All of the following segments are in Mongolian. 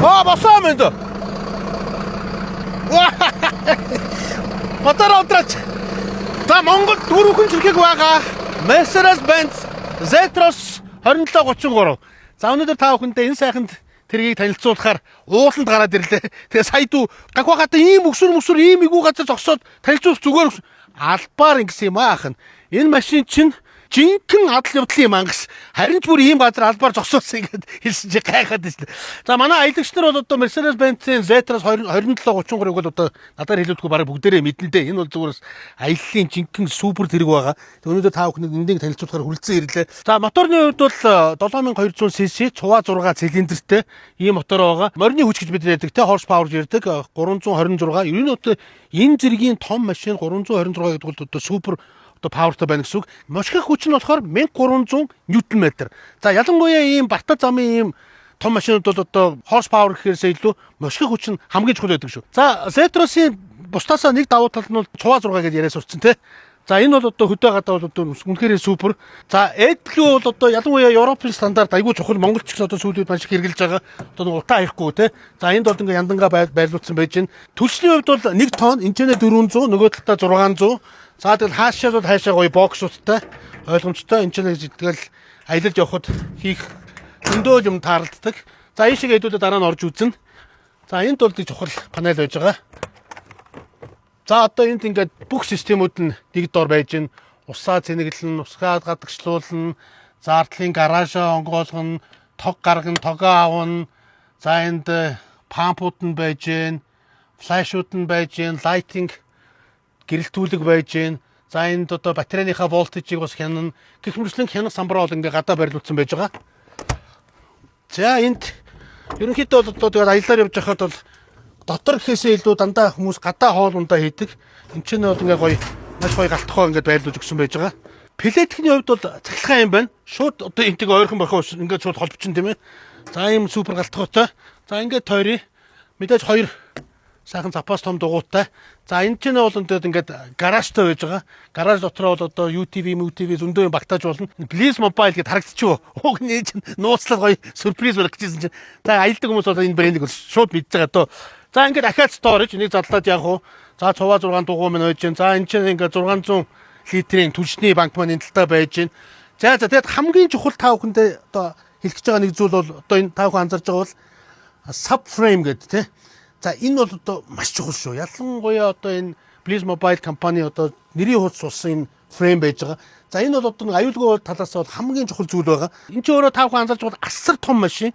болсон юм энэ. Мотор авдраач. За Монгол дөрвөн зэрэг байгаа. Mercedes-Benz Z-Cross 2733. За өнөөдөр та бүхэндээ энэ сайханд тэргийг танилцуулахаар ууланд гараад ирлээ. Тэгээ сая дүү гагвахата ийм өксөр ийм игүү газар зогсоод танилцуулах зүгээр албаар ингэсэн юм аах нь. Энэ машин чинь жинхэнэ адал явдлын юм ангас. Харин ч бүр ийм газар албаар зогсоосон гэдээ хэлсэн чи гайхаад байна. За манай аялагч нар бол одоо Mercedes-Benz Z-Cross 2733-ыг бол одоо надаар хэлүүлдэггүй бараг бүгдээрээ мэдэн дээ. Энэ бол зүгээр аяллаа жинхэнэ супер тэрэг байгаа. Тэг өнөөдөр та бүхнийг эндийг танилцуулахаар хүрэлцэн ирлээ. За моторны хувьд бол 7200 cc цуваа 6 цилиндртэй ийм мотор байгаа. Морины хүч гэж бид ярьдаг те horse power ярьдаг 326. Ер нь одоо энэ зэргийн том машин 326 гэдэг бол одоо супер одоо павертай байна гэсэн үг. Мошгих хүч нь болохоор 1300 Ньютон-метр. За ялангуяа ийм барта замын ийм том машинууд бол одоо horse power гэхээрсээ илүү мошгих хүч нь хамгийн чухал байдаг шүү. За Z-Cross-ийн бусдаасаа нэг давуу тал нь бол цуваа 6 гэж яриа сурцсан те. За энэ бол одоо хөдөө гадаа бол одоо үнэхээр супер. За AdBlue бол одоо ялангуяа Европын стандарт айгүй чухал. Монголч гэсэн одоо сүүлийн үед маш их хэрэгжилж байгаа. Одоо нэг утаа аяхгүй те. За энд бол ингээ яндангаа байрлуулсан байж байна. Түлшний хувьд бол 1 тонн, энэчнээ 400, нөгөө талдаа 600. За тэгэл хаашаа бол хаашаа гоё боксуудтай ойлгомжтой. Энэчнээ тэгэл аялалд явхад хийх зөндөө юм таарлддаг. За энэ шиг хэдүүлээ дараа нь орж үзнэ. За энд бол чухал панел байж байгаа. За одоо энд ингээд бүх системүүд нь нэг дор байж гин. Усаа цэнэглэн, усгаа гадагшлуулна, зардлын гараашаа онгоолгоно, тог гаргана, тогоо авна. За энд пампууд нь байж гин, флашууд нь байж гин, лайтинг гэрэлтүүлэг байж гин. За энд одоо батарейныхаа волтажийг бас хянана. Гэх мөрчлэн хянах самбараа бол ингээд гадаа барилуулсан байж байгаа. За энд ерөнхийдөө бол одоо тэгээд аяллаар явж байхад бол дотор гэхээсээ илүү дандаа хүмүүс гадаа хоол ундаа хийдэг. Энд чинь бол ингээ гоё маш гоё галтхоо ингээд байрлуулж өгсөн байж байгаа. Плетхний хувьд бол цахилгаан юм байна. Шууд одоо энтиг ойрхон бохоо ингээд шууд холбочин тийм ээ. За ийм супер галтхоотой. За ингээд тойроо мэдээж хоёр сайхан запас том дугуйтай. За энэ ч нэ бол ингээд гаражтай байж байгаа. Гараж дотроо бол одоо UTV, MUTV зөндөө юм багтааж болно. Please Mobile гэд харагдчихв. Уг нээж нууцлал гоё сюрприз барих гэжсэн чинь. За аялдаг хүмүүс бол энэ брэндийг шууд мэдж байгаа доо. За ингээд ахаад storage энийг задлаад яах вэ? За цуваа 6 дугуй минь байж гэн. За энэ чинь ингээд 600 литрийн түлшний банк маань энэ талтаа байж гэн. За тэгэд хамгийн чухал та бүхэндээ одоо хэлэх гэж байгаа нэг зүйл бол одоо энэ та бүхэн анзарч байгаа бол subframe гэдэг тийм. За энэ бол одоо маш чухал шүү. Ялангуяа одоо энэ Please Mobile компани одоо нэрийн хуудас суулсан энэ фрейм байж байгаа. За энэ бол одоо аюулгүй талаас бол хамгийн чухал зүйл байгаа. Энд чинь өөрөө та бүхэн анзарч байгаа асар том машин.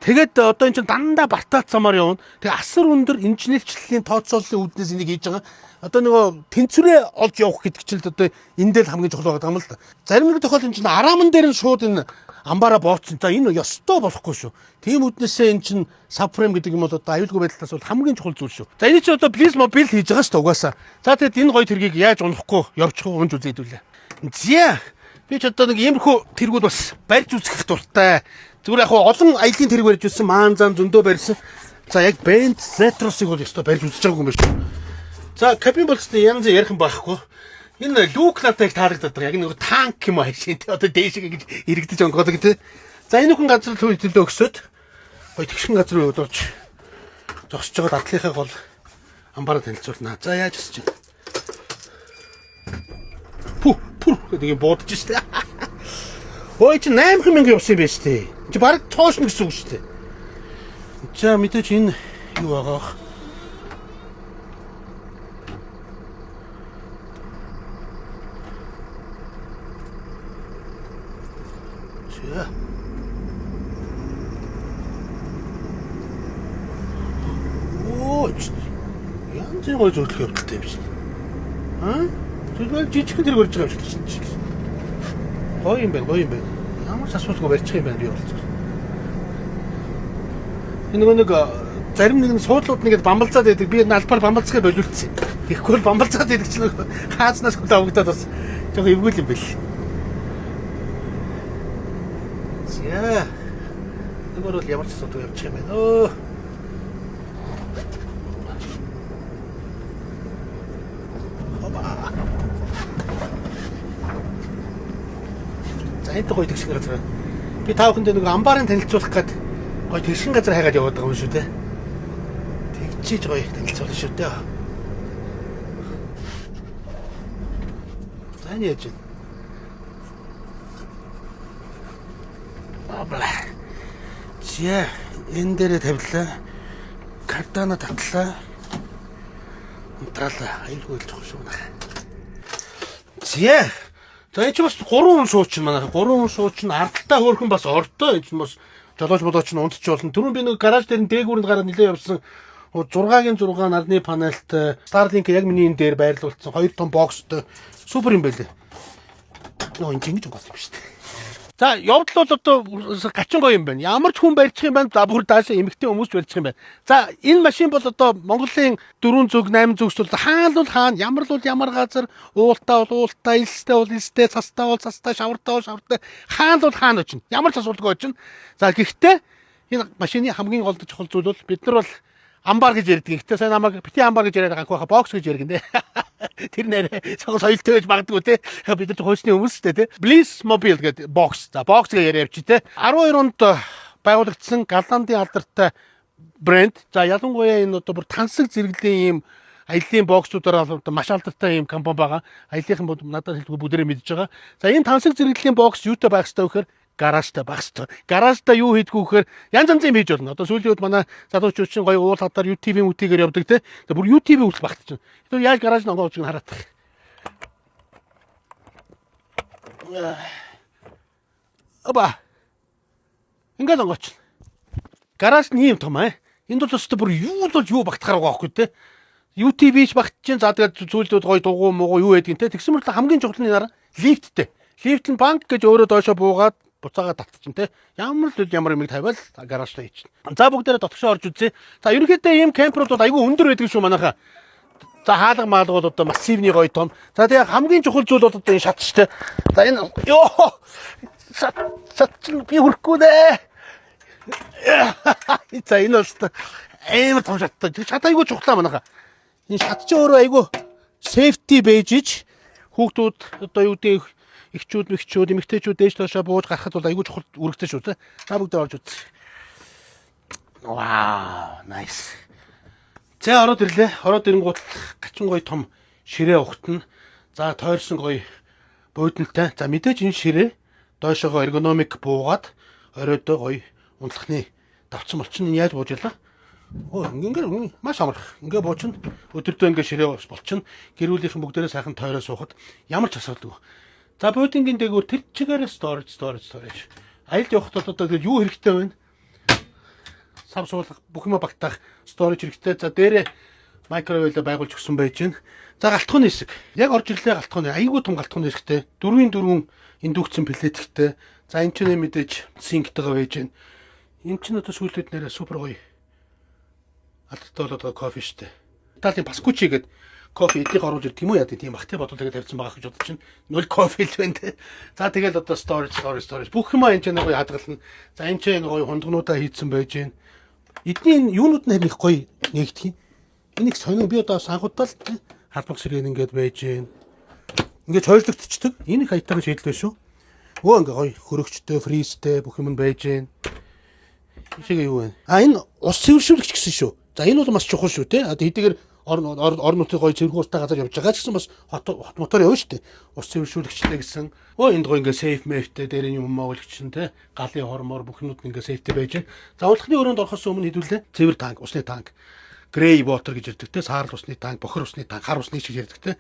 Тэгээд одоо энэ чинь дандаа бартаац замаар явна. Тэгээ асар өндөр инженерчлэлийн тооцооллын үүднээс энийг хийж байгаа. Одоо нөгөө тэнцвэрээ олж явах гэдэг чинь л одоо энэ дээр хамгийн чухал байгаа юм л да. Зарим нэг тохиолдолд энэ чинь арааман дээр нь шууд энэ амбаараа бооцсон. За энэ ёстой болохгүй шүү. Тийм үднээсээ энэ чинь subframe гэдэг юм бол одоо аюулгүй байдлаас бол хамгийн чухал зүйл шүү. За энэ чинь одоо Please Mobile хийж байгаа шүү дээ угаасаа. За тэгээд энэ гоё тэргийг яаж унахгүй явчих уу унж үзээ хэдүүлээ. За би ч одоо нэг иймэрхүү тэргүүд бас барьж үзэх дуртай. Зүгээр яг олон аялын тэрэг барьж үзсэн, маан зам зөндөө барьсан. За яг Benz Z-Cross-ыг бол ёстой барьж үзэж байгаа юм байна шүү. За кабин болсны янз ярих юм байхгүй. Энэ люк надад таалагдаад байгаа. Яг нэг танк юм аа шин. Одоо дээшээ гэж иргэдэж онгодог тий. За энэ хүн газар төлөө өгсөд гоё тэгшин газар руу өдөрч зогсож байгаа дадлынхаа гол амбараа танилцуулна. За яаж өсч чинь. Пүр гэдэг юм буудаж штэ. Ой чи 8000 явсан юм байна штэ. Чи бараг тоошно гэсэн үг штэ. За мэдээч энэ юу байгаа. Янз бүр зөвлөх явдалтай юм шиг. Зүгээр жижигхэн тэр барьж байгаа юм шиг. Гоё юм байна. Ямар ч асуудалгүй барьчих юм байна би бол. Энэ нэг зарим нэг суудлууд нэгэд бамбалцаад байдаг. Би налбаар бамбалцахыг болиулсан. Тэгэхгүй бол бамбалцаад байдаг чинь хаазнаас хөдөө авагдаад бас жоохон эвгүй юм бэл. За. Тэгвэл бол ямар ч асуудалгүй явчих юм байна. За энэ гоё тэгш газар. Би та бүхэндээ нэг амбарын танилцуулах гээд гоё тэгшин газар хайгаад яваад байгаа юм шүү дээ. Тэгчиж гоё танилцуулна шүү дээ. Тань яж. Абла. Жи энэ дээр тавилаа. Картана татлаа. Унтраалаа. Аюулгүй л жоо шүү нах. Жи. За энэ ч бас 3 хүн суучин манай 3 хүн суучин ардталтаа хөөрхөн бас ордоо энэ ч бас жолооч болооч нь унтч болно. Түрүүн би нэг гараж дээр дээгүүрэнд гараад нилээ явсан 6-гийн 6 нарны панелтай Starlink яг миний энэ дээр байрлуулсан 2 том бокстой супер юм байлээ. Нөө энэ ингэж гол юм шүү дээ. За явдал бол одоо гачин гоё юм байна. Ямар ч хүн барьчих юм байна. За бүр даашаа эмэгтэй хүмүүс барьчих юм байна. За энэ машин бол одоо Монголын 4 зүг 8 зүгс бол хаана ямар л ямар газар уултаа бол уултаа, илстэй бол илстэй, цастаа бол цастаа, шавартаа бол шавартай хаана очино. Ямар ч асуудалгүй очино. За гэхдээ энэ машины хамгийн гол чухал зүйл бол бид нар бол амбар гэж ярьдаг. Гэхдээ сайн намайг бити амбар гэж яриад байгаа хаа бокс гэж яригэн дээ. Тэр нэрээ соёлтой байж магадгүй те. Бид нар хойсны хүмүүс те. Bliss Mobile гэдэг бокс. За бокс гэж яриа явчих те. 12 онд байгуулагдсан Голландын алдартай брэнд. За ялангуяа энэ одоо бүр тансаг зэрэглэлийн ийм аяллийн боксуудаар маш алдартай ийм компани байгаа. Аяллахын надад хэлбэг бүгдээрээ мэдж байгаа. За энэ тансаг зэрэглэлийн бокс юутай байх ёстой вэ гэхээр гаражтай байх ёстой. Гаражтай юу хийдгүү гэхээр янз янзын хийж болно. Одоо сүүлийн үед манай залуучууд чинь гоё уул хадаар YouTube үтгээр явдаг те. Бүр YouTube хүртэл багтчихна. Тэр яаж гараж ногоож гин хараад. Аба. Ингээд онгооч. Гараж нь ийм том аа. Энд бол өстө бүр юу багтахаар байгаа байхгүй те. YouTube-ч багтчихин. За тэгээд сүүлийн үед гоё дугуй муугуу юу байдгийг те. Тэгсэн мэт хамгийн чухал нь дараа лифттэй. Лифт нь банк гэж өөрөө доошоо буугаад буцаагаа татчихин те. Ямар юм тавиал гаражтай хийчихнэ. За бүгдээрээ дотгошоо орж үзье. За ерөнхийдөө ийм кемперууд бол айгүй өндөр байдаг шүү манайхаа. За хаалга маалга бол одоо массивны гоё том. За тэгээ хамгийн чухал зүйл бол одоо энэ шат шүү дээ. За энэ ёо шат чинь би хүрхгүй нэ. За энэ бол амар том шат. Шат айгүй чухлаа манайхаа. Энэ шат чинь өөрөө айгүй safety бэжж хүүхдүүд одоо юу гэдэг ихчүүд, эмэгтэйчүүд дээш доошоо бууж гарахад бол айгүй чухал үүрэгтэй шүү дээ. Та бүгд орж үз. Вау, nice. За ороод ирлээ. Ороод ирэнгуут гачин гоё том ширээ ухтана. За тойрсон гоё буудантай. За мэдээж энэ ширээ доошоогоо эргономик буугаад оройдоо гоё унтлахны давцсан болчихно. Яаж бууж ялаа? Ингээд маш амарх. Ингээд буучна. Өдөртөө ингээд ширээ болчихно. Гэрүүлийнхэн бүгдээрээ сайхан тойроо суухад ямар ч асуудалгүй. За буудингийн дээгүүр тэр чигээрээ storage. Аялд явахад одоо юу хэрэгтэй вэ? Сав суулгах бүх юм багтаах storage хэрэгтэй. За дээрээ microwave байгуулж өгсөн байж гэн. За галтхууны хэсэг. Яг орж ирлээ галтхууны. Айгүй том галтхууны хэсэгтэй. 4-4 индукцэн плеттэй. За энэ ч мэдээж синктэйгээ байж гэн. Энэ ч одоо сүүлүүд нэрээ супер гоё. Алдартай болоод байгаа кофе штэ. Италийн паскучи гэдэг кофе эдийг оруулж ирдэг юм уу яа тийм бахтай бодол тэгээд тавьсан байгаа гэж бодож чинь 0 кофе л байна те. За тэгэл одоо storage бүх юм энэ ч гоё хадгална. За энэ ч гоё хундгнуудаа хийцэн байж гэн. Эдний юунууд нь их гоё нэгдэх юм. Энийг сонио би одоо санхудтал халбах сэрэг ингээд байж гэн. Ингээд хойрлогдчихдаг. Энэ их аятайг шийдэл байна шүү. Өө ингээ гоё хөрөгчтэй, фризтэй бүх юм байж гэн. Ишиг юу вэ? Энэ ус цэвэршүүлэгч гэсэн шүү. За энэ бол маш чухал шүү те. Одоо хэдийгээр орон нутгийн гоё цэвэрхүүртэй газар явж байгаа ч гэсэн бас хот мотор явна шүү дээ. Ус цэвэршүүлэгчтэй гэсэн. Энд гоё ингээ safe map-тэй дээр юм моголгч те. Галын хормоор бүх юмуд ингээ safety байж гэн. За унтлахны өрөөнд орохоос өмнө хэдүүлээ цэвэр танк, усны танк. Grey water гэж ярьдаг те. Саарл усны танк, бохор усны танк, хар усны шиг ярьдаг те.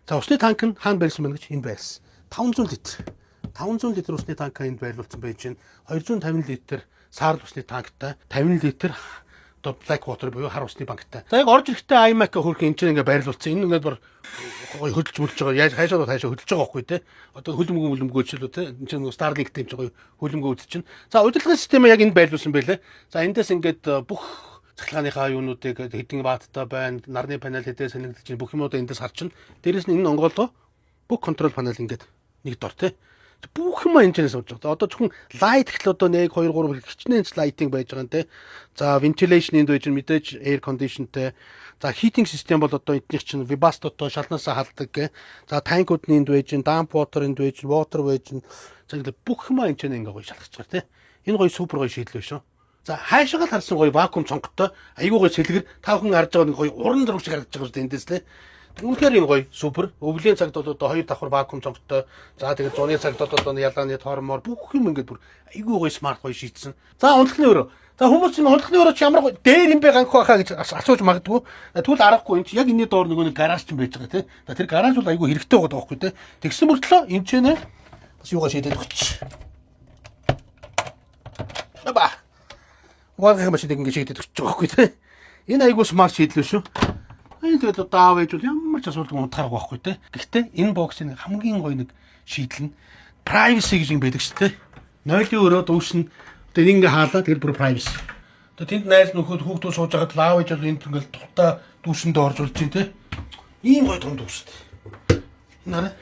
За усны танк нь хаана байрсан байна гэж энэ байсан. 500 литр. 500 литр усны танк энд байрлуулсан байж гэн. 250 литр саарл усны танктай, 50 литр black water буюу хар усны банктай. За яг орж ирэхдээ iMac хөрх энэ чинь ингээ байрлуулсан. Энэ ингээд бар гоё хөдөлж мөлж байгаа. Яаж хайшаа хөдөлж байгаа байхгүй те. Одоо хөлбөмбөгөөчлөө те. Энэ чинь Starlink тийм ч гоё хөлбөмбөгөө үүд чинь. За удирдлагын систем яг энд байрлуулсан байлээ. За эндээс ингээд бүх цахилгааныхаа юунуудыг хэдэн ватттай байна, нарны панел хэдэн сэнэгдэж чинь бүх юмудаа эндээс харчин. Дээрээс нь энэ онгоолгоо бүх контрол панел ингээд нэг дор те. Бүх юм энэ ч сууж байгаа. Одоо зөвхөн light гэхэл одоо 1 2 3 хичнээн lighting байж байгаа юм те. За ventilation энд байж мэдээж air conditionтэй. За heating system бол одоо эднийх чинь Webasto-той шалнаасаа халдаг гэ. За танкууд нь энд байж, damp water энд байж, water байж. За бүх юм энэ ч ингээ гоё шалгаж байгаа те. Энэ гоё супер гоё шийдэл байна шүү. За хайшаагаар харсан гоё вакуум цонготой айгүй гоё сэлгэр та бүхэн харж байгаа нэг гоё уран зураг шиг харагдаж байгаа шүү дээ эндээс те. Үнэхээр энэ гоё супер. Өвлийн цагт бол одоо 2 давхар вакуум цонготой. За тэгээд зуны цагт бол одоо ялааны тоормоор бүх юм ингээд бүр айгүй гоё смарт гоё шийдсэн. За унтлагын өрөө. За хүмүүс энэ унтлагын өрөө чи ямар гоё дээр юм бэ ганх байхаа гэж асууж магадгүй. Тэгвэл аргагүй энэ чи яг энэний доор нөгөө нэг гараж ч юм байж байгаа те. Тэр гараж бол айгүй хэрэгтэй байгаа байхгүй те. Тэгсэн мөртлөө энэ ч нэ бас юугаа шийдээд өгч. Аба. Угаалгын машиныг ингэ шийдээд өгч байгаа байхгүй те. Энэ айгүй смарт шийдэл шүү. Энэ тэгээд одоо аав ээж бол ямар ч асуудалгүй унтахааргүй байхгүй те. Гэхдээ энэ боксын хамгийн гоё нэг шийдэл нь privacy гэж юм байдаг шүү те. Нойлын өрөө дүүшин тэгээд ингэ хаалаа тэгээд бүр privacy. Тэгээд тэнд найз нөхөд хүүхдүүд сууж байгаад аав ээж бол энд ингээл тухтаа дүүшиндээ орж улж чинь те. Ийм гоё том дүүс те. Энэ хараа.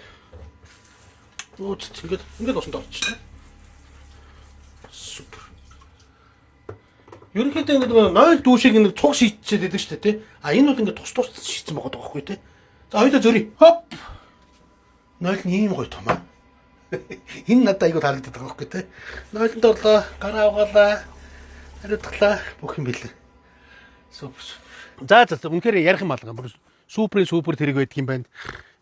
Ууц ингээд усанд орчих те. Супер. Ерөнхийдөө ингээд нойл дүүшиг нэг цуг шийдчихэд байдаг шүү дээ тий. А энэ бол ингээд тус шийдсэн байгаа байхгүй тий. За хоёулаа зөрий. Хоп. Нойл нь ийм гоё том аа. Энэ надад айгуу таалагддаг байгаа байхгүй тий. Нойлонд орлоо, гараа угаалаа, хариуцлаа бүх юм билээ. Супер. За үнэхээр ярих юм алга. Супер тэрэг байдаг юм байна.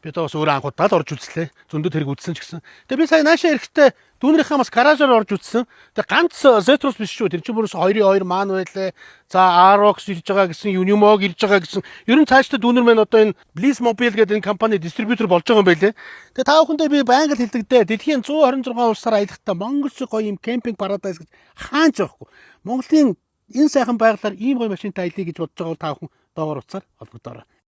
Би одоо бас өөрөө анхудаа л орж үзлээ. Зөндөө тэрэг үзсэн ч гэсэн. Тэгээ би сая наашаа ирэхдээ дүүнэрийнхээ бас гаражаар орж үзсэн. Тэгээ ганц Zetros биш шүү. Тэр чинь бүрээс 2-2 маань байлаа. За Arox ирж байгаа гэсэн, Unimog ирж байгаа гэсэн. Ер нь цаашдаа дүүнэр маань одоо энэ Bliss Mobile гэдэг энэ компани дистрибьютор болж байгаа юм байлээ. Тэгээ та бүхэндээ би байнга л хэлдэг дээ. Дэлхийн 126 улсаар аялахдаа Монгол шиг гоё юм кемпинг paradise гэж хаанч байхгүй. Монголын энэ сайхан байгалаар ийм гоё машинтай аялъя гэж бодож байгаа бол та бүхэн доогоор уцаар холбогдоорой.